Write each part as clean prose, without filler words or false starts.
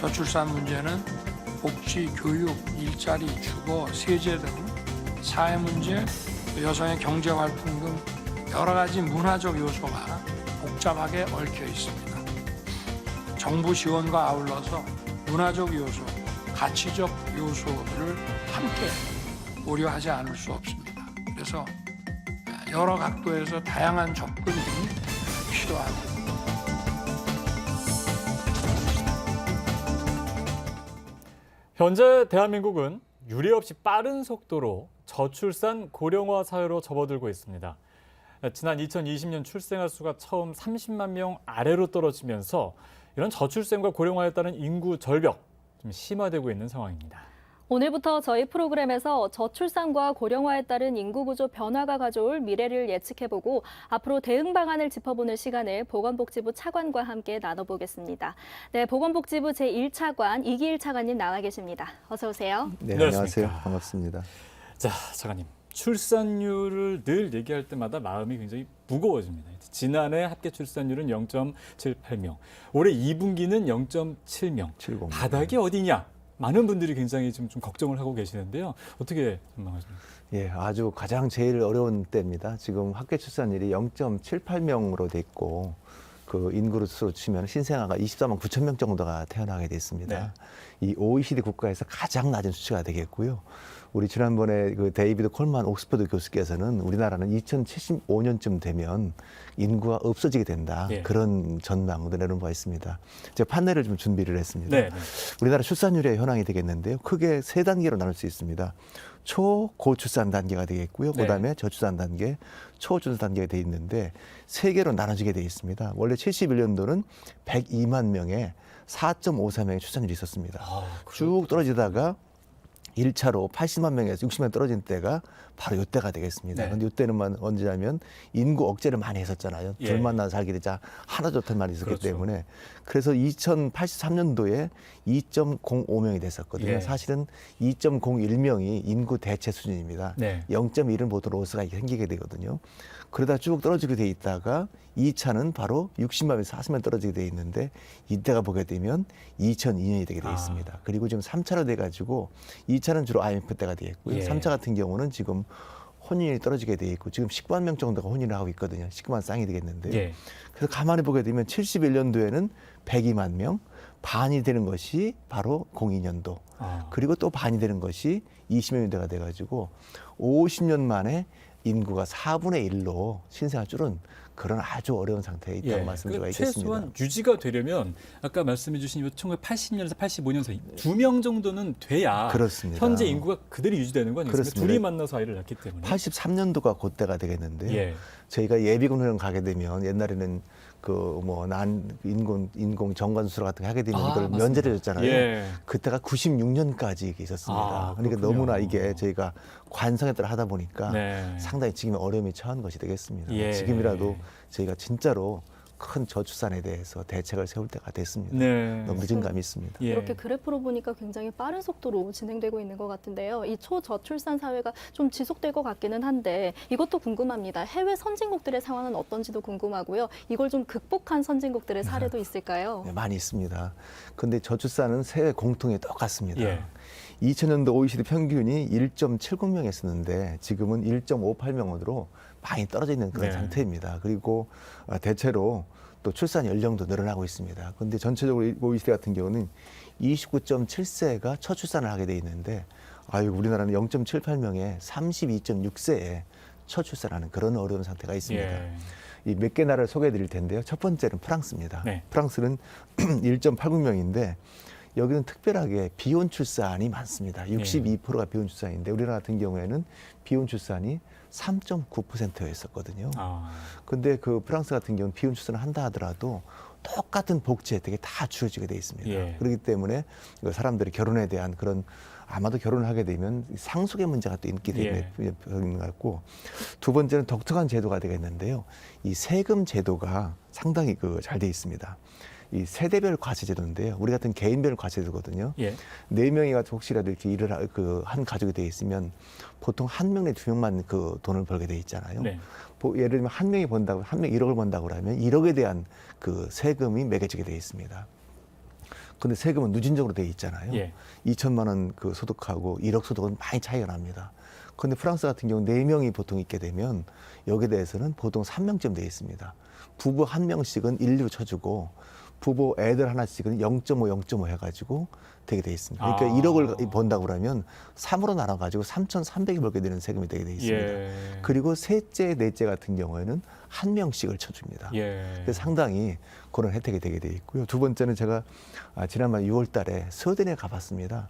저출산 문제는 복지, 교육, 일자리, 주거, 세제 등 사회 문제, 여성의 경제 활동 등 여러 가지 문화적 요소가 복잡하게 얽혀 있습니다. 정부 지원과 아울러서 문화적 요소, 가치적 요소를 함께 고려하지 않을 수 없습니다. 그래서 여러 각도에서 다양한 접근이 필요합니다. 현재 대한민국은 유례없이 빠른 속도로 저출산 고령화 사회로 접어들고 있습니다. 지난 2020년 출생아 수가 처음 30만 명 아래로 떨어지면서 이런 저출생과 고령화에 따른 인구 절벽 좀 심화되고 있는 상황입니다. 오늘부터 저희 프로그램에서 저출산과 고령화에 따른 인구구조 변화가 가져올 미래를 예측해보고 앞으로 대응 방안을 짚어보는 시간을 보건복지부 차관과 함께 나눠보겠습니다. 네, 보건복지부 제1차관 이기일 차관님 나와 계십니다. 어서 오세요. 네, 안녕하세요. 반갑습니다. 자, 차관님. 출산율을 늘 얘기할 때마다 마음이 굉장히 무거워집니다. 지난해 합계 출산율은 0.78명, 올해 2분기는 0.7명. 70. 바닥이 어디냐? 많은 분들이 굉장히 좀 걱정을 하고 계시는데요. 어떻게 전망하십니까? 예, 아주 가장 제일 어려운 때입니다. 지금 합계 출산율이 0.78명으로 돼 있고 그 인구로 수로 치면 신생아가 24만 9천 명 정도가 태어나게 됐습니다. 이 OECD 국가에서 가장 낮은 수치가 되겠고요. 우리 지난번에 그 데이비드 콜만 옥스퍼드 교수께서는 우리나라는 2075년쯤 되면 인구가 없어지게 된다. 그런 전망도 내놓은 바가 있습니다. 제가 판넬을 좀 준비를 했습니다. 우리나라 출산율의 현황이 되겠는데요. 크게 세 단계로 나눌 수 있습니다. 초고출산 단계가 되겠고요. 그다음에 저출산 단계, 초중산 단계가 되어 있는데 세 개로 나눠지게 되어 있습니다. 원래 71년도는 102만 명에 4.54명의 출산율이 있었습니다. 쭉 떨어지다가 1차로 80만 명에서 60만 떨어진 때가 바로 이때가 되겠습니다. 그런데 이때는 언제냐면 인구 억제를 많이 했었잖아요. 둘 만나 살게 되자 하나 좋다는 말이 있었기 때문에 그래서 2083년도에 2.05명이 됐었거든요. 사실은 2.01명이 인구 대체 수준입니다. 0.1은 보통 로스가 생기게 되거든요. 그러다 쭉 떨어지게 돼 있다가 2차는 바로 60만에서 40만 떨어지게 돼 있는데 이때가 보게 되면 2002년이 되게 돼 있습니다. 그리고 지금 3차로 돼가지고 2차는 주로 IMF 때가 되겠고요. 3차 같은 경우는 지금 혼인이 떨어지게 돼 있고 지금 19만 명 정도가 혼인을 하고 있거든요. 19만 쌍이 되겠는데요. 그래서 가만히 보게 되면 71년도에는 102만 명, 반이 되는 것이 바로 02년도. 그리고 또 반이 되는 것이 20년대가 돼가지고 50년 만에 인구가 4분의 1로 신생아 줄은 그런 아주 어려운 상태에 있다고 말씀드리고 있겠습니다. 최소한 유지가 되려면 아까 말씀해 주신 1980년에서 85년 사이 2명 정도는 돼야 그렇습니다. 현재 인구가 그대로 유지되는 거 아니겠습니까? 둘이 만나서 아이를 낳기 때문에. 83년도가 그때가 되겠는데요. 저희가 예비군을 가게 되면 옛날에는 인공 정관 수술 같은 거 하게 되면 이걸 면제를 줬잖아요. 그때가 96년까지 있었습니다. 그러니까 너무나 이게 저희가 관성에 따라 하다 보니까 상당히 지금 어려움이 처한 것이 되겠습니다. 지금이라도 저희가 진짜로 큰 저출산에 대해서 대책을 세울 때가 됐습니다. 너무 늦은 감이 있습니다. 이렇게 그래프로 보니까 굉장히 빠른 속도로 진행되고 있는 것 같은데요. 이 초저출산 사회가 좀 지속될 것 같기는 한데 이것도 궁금합니다. 해외 선진국들의 상황은 어떤지도 궁금하고요. 이걸 좀 극복한 선진국들의 사례도 있을까요? 네, 많이 있습니다. 그런데 저출산은 세계 공통이 똑같습니다. 2000년도 OECD 평균이 1.70명이었는데 지금은 1.58명으로 많이 떨어져 있는 그런 상태입니다. 그리고 대체로 또 출산 연령도 늘어나고 있습니다. 그런데 전체적으로 OECD 같은 경우는 29.7세가 첫 출산을 하게 돼 있는데 우리나라는 0.78명에 32.6세에 첫 출산하는 그런 어려운 상태가 있습니다. 이 몇 개 나라를 소개해 드릴 텐데요. 첫 번째는 프랑스입니다. 프랑스는 1.89명인데 여기는 특별하게 비혼 출산이 많습니다. 62%가 비혼 출산인데 우리나라 같은 경우에는 비혼 출산이 3.9%였었거든요. 근데 그 프랑스 같은 경우는 비혼 출산을 한다 하더라도 똑같은 복지 혜택이 다 주어지게 돼 있습니다. 그렇기 때문에 사람들이 결혼에 대한 그런 아마도 결혼을 하게 되면 상속의 문제가 또 있기 때문에 있는 것 같고 두 번째는 독특한 제도가 되겠는데요. 이 세금 제도가 상당히 잘 돼 있습니다. 이 세대별 과세 제도인데요. 우리 같은 개인별 과세 제도거든요. 네 명이 혹시라도 이렇게 일을 한 가족이 돼 있으면 보통 한 명 내 두 명만 그 돈을 벌게 돼 있잖아요. 예를 들면 한 명이 번다고 한 명 1억을 번다고 하면 1억에 대한 그 세금이 매겨지게 돼 있습니다. 근데 세금은 누진적으로 돼 있잖아요. 예. 2천만 원 그 소득하고 1억 소득은 많이 차이가 납니다. 근데 프랑스 같은 경우는 4명이 보통 있게 되면 여기에 대해서는 보통 3명쯤 돼 있습니다. 부부 1명씩은 1로 쳐주고 부부 애들 하나씩은 0.5, 0.5 해가지고 되게 돼 있습니다. 그러니까 1억을 번다고 그러면 3으로 나눠가지고 3,300이 벌게 되는 세금이 되게 돼 있습니다. 예. 그리고 셋째, 넷째 같은 경우에는 1명씩을 쳐줍니다. 예. 그래서 상당히 그런 혜택이 되게 돼 있고요. 두 번째는 제가 지난번 6월 달에 스웨덴에 가봤습니다.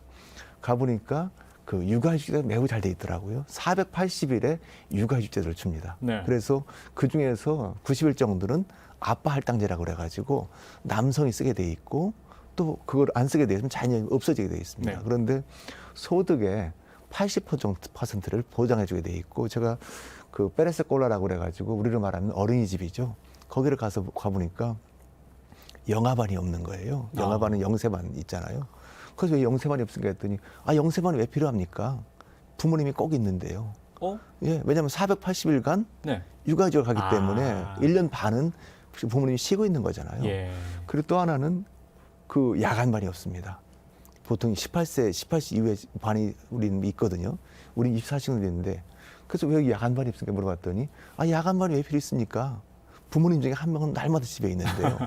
가보니까 그 육아휴직제가 매우 잘 돼 있더라고요. 480일에 육아휴직제를 줍니다. 네. 그래서 그 중에서 90일 정도는 아빠 할당제라고 그래가지고 남성이 쓰게 돼 있고 또 그걸 안 쓰게 되면 자녀이 없어지게 돼 있습니다. 네. 그런데 소득의 80%를 보장해주게 돼 있고 제가 그 페레스콜라라고 그래가지고 우리로 말하면 어린이집이죠. 거기를 가보니까 영아반이 없는 거예요. 영아반은 영세반 있잖아요. 그래서 왜 영세반이 없을까 했더니 영세반이 왜 필요합니까? 부모님이 꼭 있는데요. 예, 왜냐하면 480일간 네. 육아휴직을 가기 때문에 1년 반은 부모님이 쉬고 있는 거잖아요. 예. 그리고 또 하나는 그 야간반이 없습니다. 보통 18세 이후에 반이 우리는 있거든요. 우리는 24시간 됐는데 그래서 왜 야간반이 없습니까 물어봤더니 야간반이 왜 필요 있습니까? 부모님 중에 한 명은 날마다 집에 있는데요.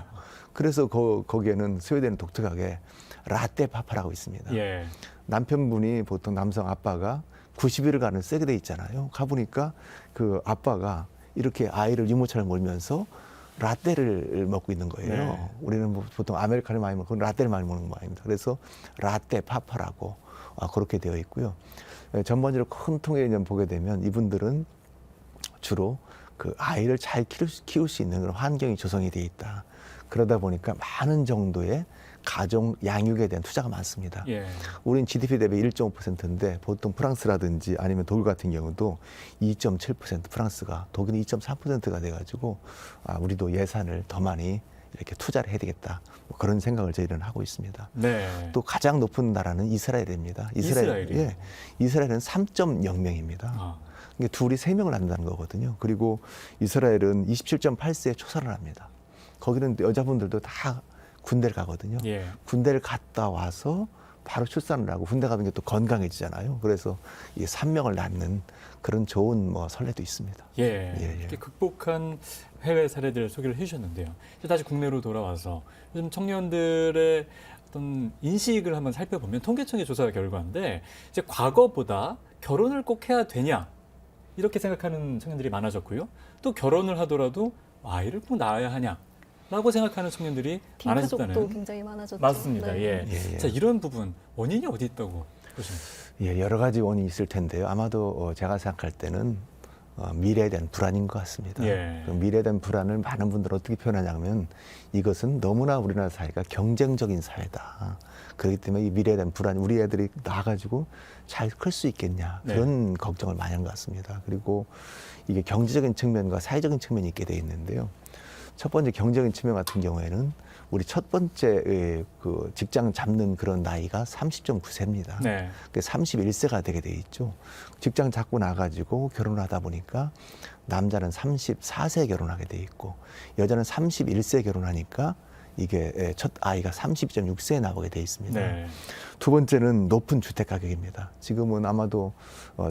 그래서 거기에는 스웨덴은 독특하게 라떼 파파라고 있습니다. 예. 남편분이 보통 남성 아빠가 90일간을 쓰게 돼 있잖아요. 가보니까 그 아빠가 이렇게 아이를 유모차를 몰면서 라떼를 먹고 있는 거예요. 네. 우리는 뭐 보통 아메리카노 많이 먹고 라떼를 많이 먹는 모양입니다. 그래서 라떼 파파라고 그렇게 되어 있고요. 전반적으로 큰 통계를 보게 되면 이분들은 주로 그 아이를 잘 키울 수 있는 그런 환경이 조성이 되어 있다. 그러다 보니까 많은 정도의 가정 양육에 대한 투자가 많습니다. 예. 우린 GDP 대비 1.5%인데 보통 프랑스라든지 아니면 독일 같은 경우도 2.7% 프랑스가 독일은 2.4%가 돼가지고 우리도 예산을 더 많이 이렇게 투자를 해야 되겠다. 뭐 그런 생각을 저희는 하고 있습니다. 네. 또 가장 높은 나라는 이스라엘입니다. 이스라엘이요? 예, 이스라엘은 3.0명입니다. 이게 둘이 3명을 낳는다는 거거든요. 그리고 이스라엘은 27.8세에 초산을 합니다. 거기는 여자분들도 다 군대를 가거든요. 예. 군대를 갔다 와서 바로 출산을 하고 군대 가면 또 건강해지잖아요. 그래서 이 3명을 낳는 그런 좋은 선례도 있습니다. 예. 예. 이렇게 극복한 해외 사례들을 소개를 해주셨는데요. 이제 다시 국내로 돌아와서 요즘 청년들의 어떤 인식을 한번 살펴보면 통계청의 조사 결과인데 이제 과거보다 결혼을 꼭 해야 되냐 이렇게 생각하는 청년들이 많아졌고요. 또 결혼을 하더라도 아이를 꼭 낳아야 하냐. 라고 생각하는 청년들이 딩크족도 많아졌다는. 굉장히 많아졌죠. 맞습니다. 네. 예. 예. 자, 이런 부분 원인이 어디 있다고 보십니까? 예, 여러 가지 원인이 있을 텐데요. 아마도 제가 생각할 때는 미래에 대한 불안인 것 같습니다. 예. 그 미래에 대한 불안을 많은 분들은 어떻게 표현하냐면 이것은 너무나 우리나라 사회가 경쟁적인 사회다. 그렇기 때문에 이 미래에 대한 불안, 우리 애들이 나가지고 잘 클 수 있겠냐 그런 걱정을 많이 한 것 같습니다. 그리고 이게 경제적인 측면과 사회적인 측면이 있게 돼 있는데요. 첫 번째 경제적인 측면 같은 경우에는 우리 첫 번째 그 직장 잡는 그런 나이가 30.9세입니다. 네. 31세가 되게 돼 있죠. 직장 잡고 나가지고 결혼을 하다 보니까 남자는 34세에 결혼하게 돼 있고 여자는 31세에 결혼하니까 이게 첫 아이가 30.6세에 나오게 돼 있습니다. 네. 두 번째는 높은 주택 가격입니다. 지금은 아마도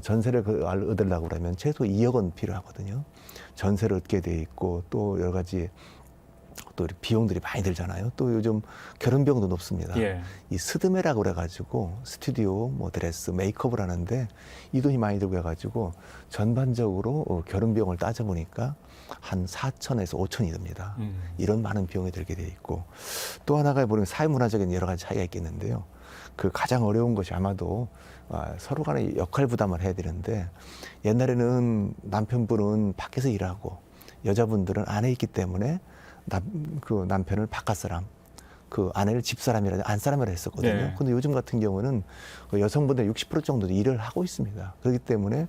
전세를 얻으려고 그러면 최소 2억 원 필요하거든요. 전세를 얻게 돼 있고 또 여러 가지 또 비용들이 많이 들잖아요. 또 요즘 결혼 비용도 높습니다. 예. 이 스드메라고 그래가지고 스튜디오, 드레스, 메이크업을 하는데 이 돈이 많이 들고 해가지고 전반적으로 결혼 비용을 따져보니까 한 4천에서 5천이 듭니다. 이런 많은 비용이 들게 돼 있고 또 하나가 보면 사회문화적인 여러 가지 차이가 있겠는데요. 그 가장 어려운 것이 아마도 서로 간에 역할 부담을 해야 되는데 옛날에는 남편분은 밖에서 일하고 여자분들은 안에 있기 때문에 그 남편을 바깥 사람, 그 아내를 집 사람이라 안 사람이라 했었거든요. 네. 근데 요즘 같은 경우는 여성분들 60% 정도 일을 하고 있습니다. 그렇기 때문에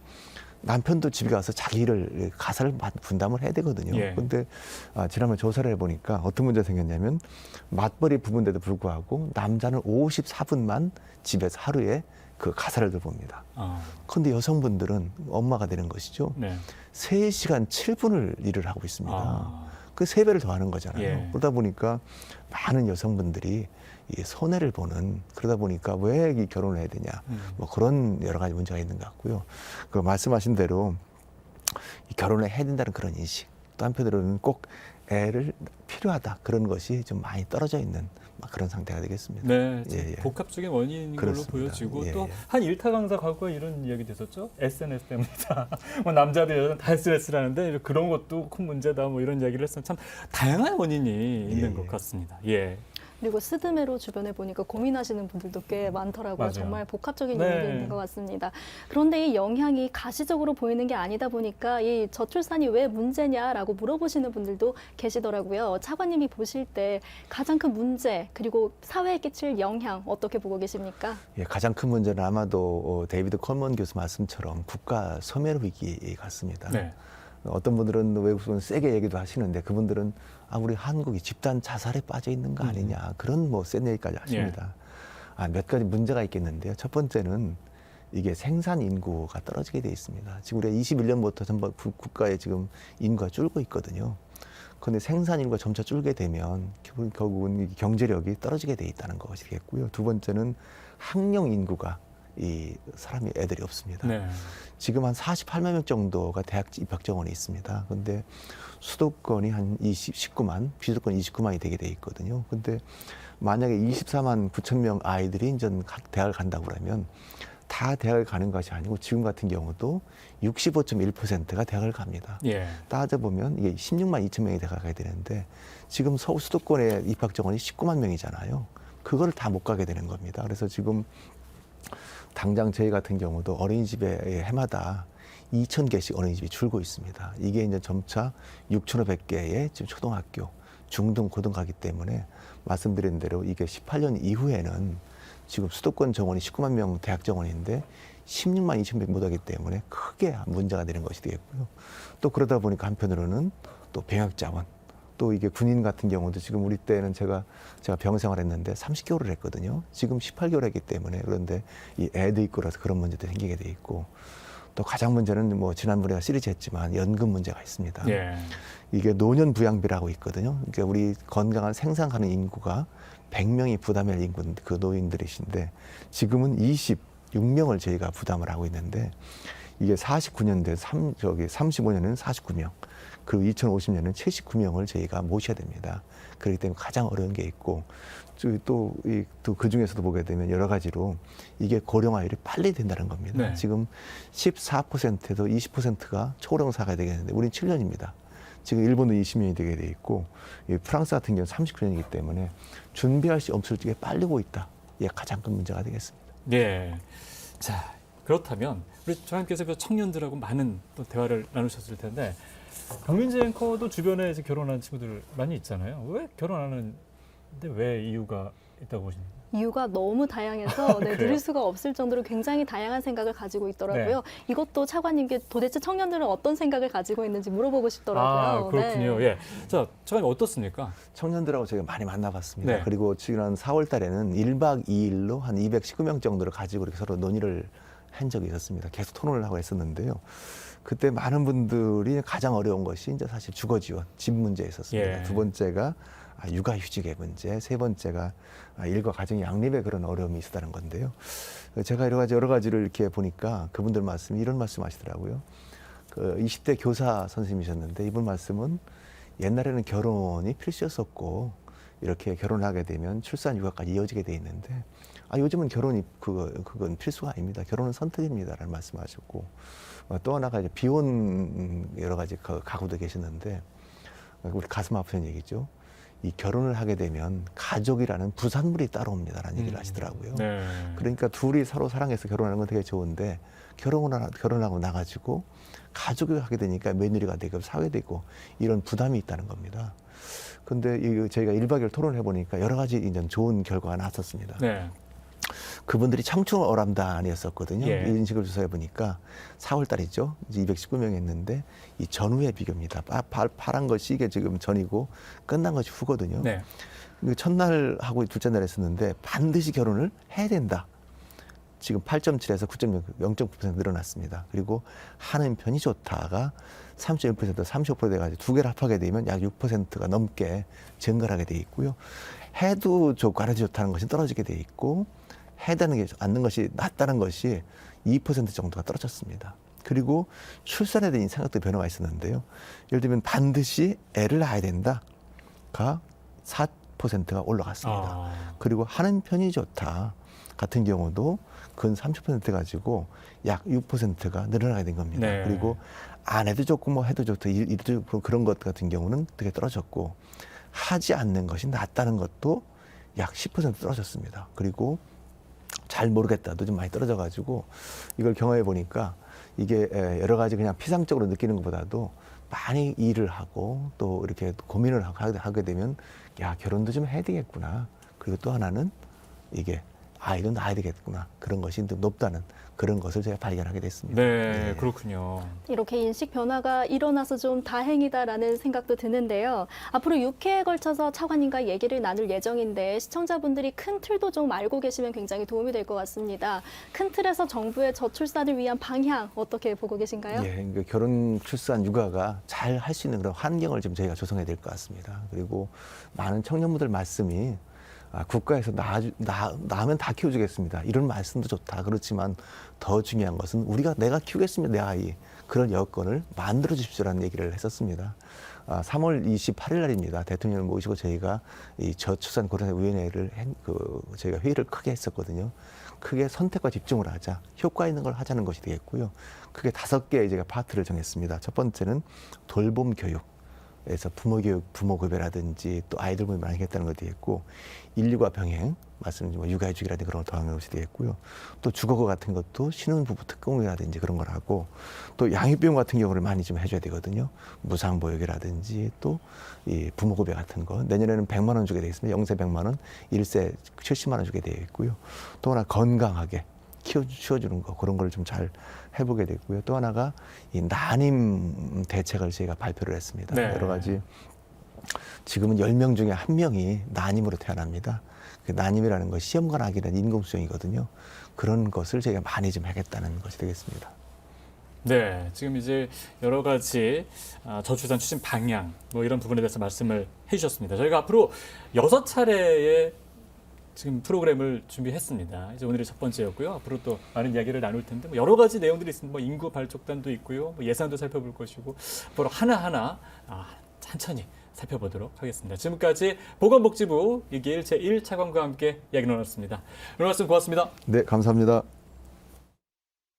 남편도 집에 가서 자기 일을 가사를 분담을 해야 되거든요. 예. 근데 지난번 조사를 해보니까 어떤 문제가 생겼냐면 맞벌이 부부인데도 불구하고 남자는 54분만 집에서 하루에 그 가사를 들어봅니다. 그런데 여성분들은 엄마가 되는 것이죠. 네. 3시간 7분을 일을 하고 있습니다. 그 3배를 더하는 거잖아요. 예. 그러다 보니까 많은 여성분들이 이 손해를 보는, 그러다 보니까 왜 이 결혼을 해야 되냐, 뭐 그런 여러 가지 문제가 있는 것 같고요. 그 말씀하신 대로 이 결혼을 해야 된다는 그런 인식, 또 한편으로는 꼭 애를 필요하다, 그런 것이 좀 많이 떨어져 있는 막 그런 상태가 되겠습니다. 네, 예, 예. 복합적인 원인인 걸로 그렇습니다. 보여지고 예, 또 예. 한 일타 강사 과거에 이런 이야기도 있었죠. SNS 때문이다. 뭐 남자들 여자들 다 SNS라는데 그런 것도 큰 문제다. 뭐 이런 이야기를 했어요. 참 다양한 원인이 있는 예, 것 예. 같습니다. 예. 그리고 스드메로 주변에 보니까 고민하시는 분들도 꽤 많더라고요. 맞아요. 정말 복합적인 네. 요인도 있는 것 같습니다. 그런데 이 영향이 가시적으로 보이는 게 아니다 보니까 이 저출산이 왜 문제냐라고 물어보시는 분들도 계시더라고요. 차관님이 보실 때 가장 큰 문제 그리고 사회에 끼칠 영향 어떻게 보고 계십니까? 예, 가장 큰 문제는 아마도 데이비드 컬먼 교수 말씀처럼 국가 소멸 위기 같습니다. 네. 어떤 분들은 외국에서는 세게 얘기도 하시는데 그분들은 우리 한국이 집단 자살에 빠져 있는 거 아니냐, 그런 뭐 센 얘기까지 하십니다. 몇 가지 문제가 있겠는데요. 첫 번째는 이게 생산 인구가 떨어지게 돼 있습니다. 지금 우리가 21년부터 전부 국가의 지금 인구가 줄고 있거든요. 그런데 생산 인구가 점차 줄게 되면 결국은 경제력이 떨어지게 돼 있다는 것이겠고요. 두 번째는 학령 인구가 이 사람이 애들이 없습니다. 네. 지금 한 48만 명 정도가 대학 입학 정원이 있습니다. 근데 수도권이 한 19만, 비수도권 29만이 되게 돼 있거든요. 근데 만약에 24만 9천 명 아이들이 이제 대학을 간다고 그러면 다 대학을 가는 것이 아니고 지금 같은 경우도 65.1%가 대학을 갑니다. 예. 따져보면 이게 16만 2천 명이 대학을 가야 되는데 지금 서울 수도권의 입학 정원이 19만 명이잖아요. 그걸 다 못 가게 되는 겁니다. 그래서 지금 당장 저희 같은 경우도 어린이집에 해마다 2,000개씩 어린이집이 줄고 있습니다. 이게 이제 점차 6,500개의 지금 초등학교, 중등, 고등 가기 때문에 말씀드린 대로 이게 18년 이후에는 지금 수도권 정원이 19만 명 대학 정원인데 16만 2천 명 못 하기 때문에 크게 문제가 되는 것이 되겠고요. 또 그러다 보니까 한편으로는 또 병역 자원, 또 이게 군인 같은 경우도 지금 우리 때는 제가 병 생활했는데 30개월을 했거든요. 지금 18개월 했기 때문에 그런데 이 애도 있고 그래서 그런 문제도 생기게 돼 있고 또 가장 문제는 뭐 지난번에 시리즈 했지만 연금 문제가 있습니다. 예. 이게 노년 부양비라고 있거든요. 그러니까 우리 건강한 생산하는 인구가 100명이 부담할 인구 그 노인들이신데 지금은 26명을 저희가 부담을 하고 있는데 이게 49년대 35년에는 49명. 그리고 2050년은 79명을 저희가 모셔야 됩니다. 그렇기 때문에 가장 어려운 게 있고 또 그 중에서도 보게 되면 여러 가지로 이게 고령화율이 빨리 된다는 겁니다. 네. 지금 14%에도 20%가 초고령사가 되겠는데 우리는 7년입니다. 지금 일본도 20년이 되게 돼 있고 프랑스 같은 경우는 39년이기 때문에 준비할 수 없을 적에 빨리고 있다. 이게 가장 큰 문제가 되겠습니다. 예. 자, 그렇다면 우리 장관님께서 그 청년들하고 많은 또 대화를 나누셨을 텐데 강민지 앵커도 주변에 이제 결혼한 친구들 많이 있잖아요. 왜 결혼 안 하는데 왜 이유가 있다고 보십니까? 이유가 너무 다양해서 그래요? 누릴 수가 없을 정도로 굉장히 다양한 생각을 가지고 있더라고요. 이것도 차관님께 도대체 청년들은 어떤 생각을 가지고 있는지 물어보고 싶더라고요. 그렇군요. 네. 예. 자, 차관님 어떻습니까? 청년들하고 저희가 많이 만나봤습니다. 네. 그리고 지난 4월 달에는 1박 2일로 한 219명 정도를 가지고 이렇게 서로 논의를 한 적이 있었습니다. 계속 토론을 하고 했었는데요. 그때 많은 분들이 가장 어려운 것이 이제 사실 주거 지원, 집 문제였었습니다. 예. 두 번째가 육아휴직의 문제, 세 번째가 일과 가정 양립의 그런 어려움이 있었다는 건데요. 제가 여러 가지를 이렇게 보니까 그분들 말씀이 이런 말씀하시더라고요. 그 20대 교사 선생님이셨는데 이분 말씀은 옛날에는 결혼이 필수였었고 이렇게 결혼하게 되면 출산 육아까지 이어지게 돼 있는데 요즘은 결혼이 그건 필수가 아닙니다. 결혼은 선택입니다라는 말씀하셨고 또 하나가 이제 비혼 여러 가지 가구도 계시는데 우리 가슴 아픈 얘기죠. 이 결혼을 하게 되면 가족이라는 부산물이 따라옵니다라는 얘기를 하시더라고요. 네. 그러니까 둘이 서로 사랑해서 결혼하는 건 되게 좋은데 결혼하고 나가지고 가족이 하게 되니까 며느리가 되고 사회가 되고 이런 부담이 있다는 겁니다. 근데 저희가 1박 2일 토론을 해보니까 여러 가지 이제 좋은 결과가 나왔었습니다. 네. 그분들이 청춘어람단이었었거든요. 예. 인식을 조사해 보니까 4월 달이죠. 이제 219명 했는데 이 전후의 비교입니다. 파란 것이 이게 지금 전이고 끝난 것이 후거든요. 네. 첫날 하고 둘째 날 했었는데 반드시 결혼을 해야 된다. 지금 8.7에서 9.6, 0.9% 늘어났습니다. 그리고 하는 편이 좋다가 3.1%, 35% 돼가지고 두 개를 합하게 되면 약 6%가 넘게 증가를 하게 돼 있고요. 해도 좋고 안 해도 좋다는 것이 떨어지게 돼 있고 해다는 게 않는 것이 낫다는 것이 2% 정도가 떨어졌습니다. 그리고 출산에 대한 생각도 변화가 있었는데요. 예를 들면 반드시 애를 낳아야 된다가 4%가 올라갔습니다. 그리고 하는 편이 좋다 같은 경우도 근 30% 가지고 약 6%가 늘어나게 된 겁니다. 네. 그리고 안 해도 좋고 뭐 해도 좋다 이도 좋고 그런 것 같은 경우는 되게 떨어졌고 하지 않는 것이 낫다는 것도 약 10% 떨어졌습니다. 그리고 잘 모르겠다도 좀 많이 떨어져 가지고 이걸 경험해 보니까 이게 여러 가지 그냥 피상적으로 느끼는 것보다도 많이 일을 하고 또 이렇게 고민을 하게 되면 야 결혼도 좀 해야 되겠구나. 그리고 또 하나는 이게 아이도 낳아야 되겠구나. 그런 것이 좀 높다는 그런 것을 제가 발견하게 됐습니다. 네, 예. 그렇군요. 이렇게 인식 변화가 일어나서 좀 다행이다라는 생각도 드는데요. 앞으로 6회에 걸쳐서 차관님과 얘기를 나눌 예정인데 시청자분들이 큰 틀도 좀 알고 계시면 굉장히 도움이 될 것 같습니다. 큰 틀에서 정부의 저출산을 위한 방향 어떻게 보고 계신가요? 예, 그러니까 결혼, 출산, 육아가 잘 할 수 있는 그런 환경을 좀 저희가 조성해야 될 것 같습니다. 그리고 많은 청년분들 말씀이 국가에서 낳으면 다 키워주겠습니다. 이런 말씀도 좋다. 그렇지만 더 중요한 것은 내가 키우겠습니다. 내 아이. 그런 여건을 만들어 주십시오라는 얘기를 했었습니다. 3월 28일 날입니다. 대통령을 모시고 저희가 이 저출산 고려위원회를 저희가 회의를 크게 했었거든요. 크게 선택과 집중을 하자, 효과 있는 걸 하자는 것이 되겠고요. 크게 5개의 제가 파트를 정했습니다. 첫 번째는 돌봄 교육. 그래서 부모 교육, 부모 급여라든지 또 아이들 보면 많이 하겠다는 것도 있고 인류과 병행, 말씀드린 뭐 육아휴직이라든지 그런 걸 더하는 것이 되겠고요. 또 주거거 같은 것도 신혼부부 특공이라든지 그런 걸 하고 또 양육비용 같은 경우를 많이 좀 해줘야 되거든요. 무상보육이라든지 또 이 부모급여 같은 거 내년에는 100만 원 주게 되겠습니다. 0세 100만 원, 1세 70만 원 주게 되어 있고요. 또 하나 건강하게 키워주는 거 그런 걸 좀 잘 해보게 됐고요. 또 하나가 이 난임 대책을 저희가 발표를 했습니다. 네. 여러 가지 지금은 10명 중에 1명이 난임으로 태어납니다. 그 난임이라는 것이 시험관 아기는 인공수정이거든요. 그런 것을 저희가 많이 좀 하겠다는 것이 되겠습니다. 네, 지금 이제 여러 가지 저출산 추진 방향 뭐 이런 부분에 대해서 말씀을 해주셨습니다. 저희가 앞으로 6차례의 지금 프로그램을 준비했습니다. 이제 오늘이 첫 번째였고요. 앞으로 또 많은 이야기를 나눌 텐데 뭐 여러 가지 내용들이 있습니다. 뭐 인구 발족단도 있고요. 뭐 예산도 살펴볼 것이고 앞으로 하나하나 천천히 살펴보도록 하겠습니다. 지금까지 보건복지부 이길 제1차관과 함께 이야기 나눴습니다. 오늘 말씀 고맙습니다. 네, 감사합니다.